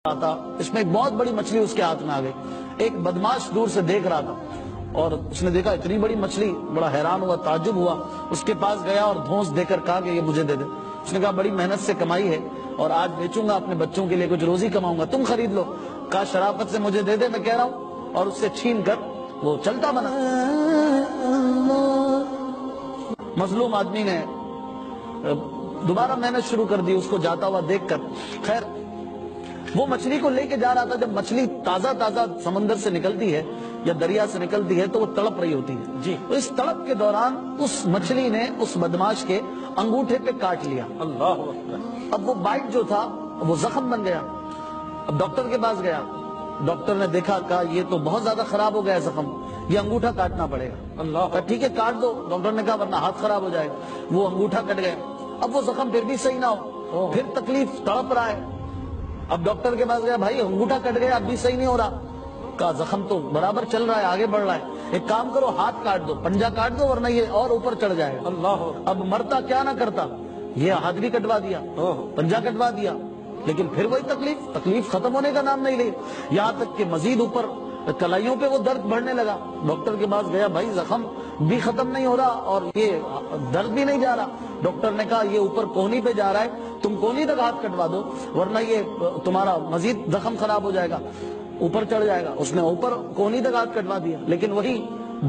تھا، اس میں ایک بہت بڑی مچھلی اس کے ہاتھ میں آ گئی۔ ایک بدماش دور سے دیکھ رہا تھا اور اس نے دیکھا اتنی بڑی مچھلی، بڑا حیران ہوا، تعجب ہوا، اس کے پاس گیا اور دھونس دے کر کہا کہ یہ مجھے دے دے۔ اس نے کہا بڑی محنت سے کمائی ہے اور آج بیچوں گا، اپنے بچوں کے لیے کچھ روزی کماؤں گا، تم خرید لو۔ کہا شرافت سے مجھے دے دے، میں کہہ رہا ہوں، اور اس سے چھین کر وہ چلتا بنا۔ مظلوم آدمی نے دوبارہ محنت شروع کر دی اس کو جاتا ہوا دیکھ کر۔ خیر وہ مچھلی کو لے کے جا رہا تھا۔ جب مچھلی تازہ سمندر سے نکلتی ہے یا دریا سے نکلتی ہے تو وہ تڑپ رہی ہوتی ہے جی۔ تو اس تڑپ کے دوران اس مچھلی نے اس بدماش کے انگوٹھے پہ کاٹ لیا۔ اللہ اکبر۔ اب وہ بائٹ جو تھا وہ زخم بن گیا۔ اب ڈاکٹر کے پاس گیا، ڈاکٹر نے دیکھا، کہا یہ تو بہت زیادہ خراب ہو گیا ہے زخم، یہ انگوٹھا کاٹنا پڑے گا۔ اللہ، کہا ٹھیک ہے کاٹ دو۔ ڈاکٹر نے کہا ورنہ ہاتھ خراب ہو جائے گا۔ وہ انگوٹھا کٹ گیا۔ اب وہ زخم پھر بھی صحیح نہ ہو، پھر تکلیف، تڑپ رہا ہے۔ اب ڈاکٹر کے پاس گیا، بھائی انگوٹھا کٹ گیا اب بھی صحیح نہیں ہو رہا۔ کہا زخم تو برابر چل رہا ہے، آگے بڑھ رہا ہے، ایک کام کرو ہاتھ کاٹ دو، پنجہ کاٹ دو ورنہ یہ اور اوپر چڑھ جائے گا۔ اللہ، اب مرتا کیا نہ کرتا، یہ ہاتھ بھی کٹوا دیا، پنجہ کٹوا دیا، لیکن پھر وہی تکلیف ختم ہونے کا نام نہیں لے، یہاں تک کہ مزید اوپر کلائیوں پہ وہ درد بڑھنے لگا۔ ڈاکٹر کے پاس گیا، بھائی زخم بھی ختم نہیں ہو رہا اور یہ درد بھی نہیں جا رہا۔ ڈاکٹر نے کہا یہ اوپر کونی پہ جا رہا ہے، تم کونی تک ہاتھ کٹوا دو ورنہ یہ تمہارا مزید زخم خراب ہو جائے گا، اوپر چڑھ جائے گا۔ اس نے اوپر کونی تک ہاتھ کٹوا دیا، لیکن وہی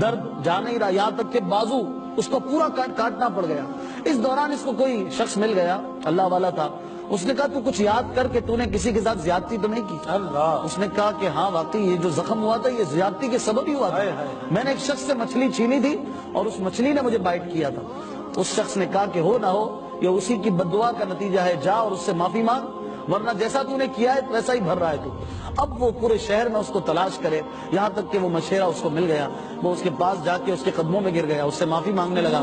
درد جا نہیں رہا، یہاں تک کہ بازو اس کو پورا کاٹنا پڑ گیا۔ اس دوران اس کو کوئی شخص مل گیا، اللہ والا تھا، اس نے کہا تو کچھ یاد کر کہ تو نے کسی کے ساتھ زیادتی تو نہیں کی؟ اللہ، اس نے کہا کہ ہاں واقعی یہ جو زخم ہوا تھا یہ زیادتی کے سبب ہی ہوا تھا۔ میں نے ایک شخص سے مچھلی چھینی تھی اور اس مچھلی نے مجھے بائٹ کیا تھا۔ اس شخص نے کہا کہ ہو نہ ہو یہ اسی کی بددعا کا نتیجہ ہے، جا اور اس سے معافی مانگ ورنہ جیسا تو نے کیا ہے ویسا ہی بھر رہا ہے تو۔ اب وہ پورے شہر میں اس کو تلاش کرے، یہاں تک کہ وہ مشیرہ اس کو مل گیا، وہ اس کے پاس جا کے اس کے قدموں میں گر گیا، اس سے معافی مانگنے لگا،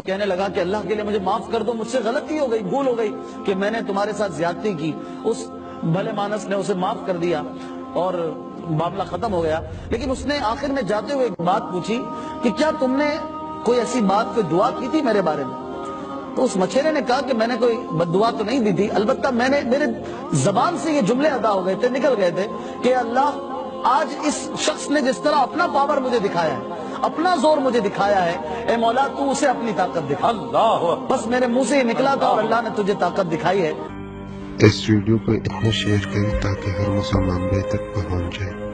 کہنے لگا کہ اللہ کے لیے مجھے معاف کر دو، مجھ سے غلطی ہو گئی، بھول ہو گئی کہ میں نے تمہارے ساتھ زیادتی کی۔ اس بھلے مانس نے اسے معاف کر دیا اور معاملہ ختم ہو گیا۔ لیکن اس نے آخر میں جاتے ہوئے ایک بات پوچھی کہ کیا تم نے کوئی ایسی بات پہ دعا کی تھی میرے بارے میں؟ تو اس مچھیرے نے کہا کہ میں نے کوئی بد دعا تو نہیں دی تھی، البتہ میرے زبان سے یہ جملے ادا ہو گئے تھے، نکل گئے تھے کہ اللہ آج اس شخص نے جس طرح اپنا پاور مجھے دکھایا ہے، اپنا زور مجھے دکھایا ہے، اے مولا تو اسے اپنی طاقت دکھا۔ اللہ، بس میرے منہ سے یہ نکلا تھا اور اللہ نے تجھے طاقت دکھائی ہے۔ اس ویڈیو کو اتنا شیئر کریں تاکہ ہر مسلمان بے تک پہنچ جائے۔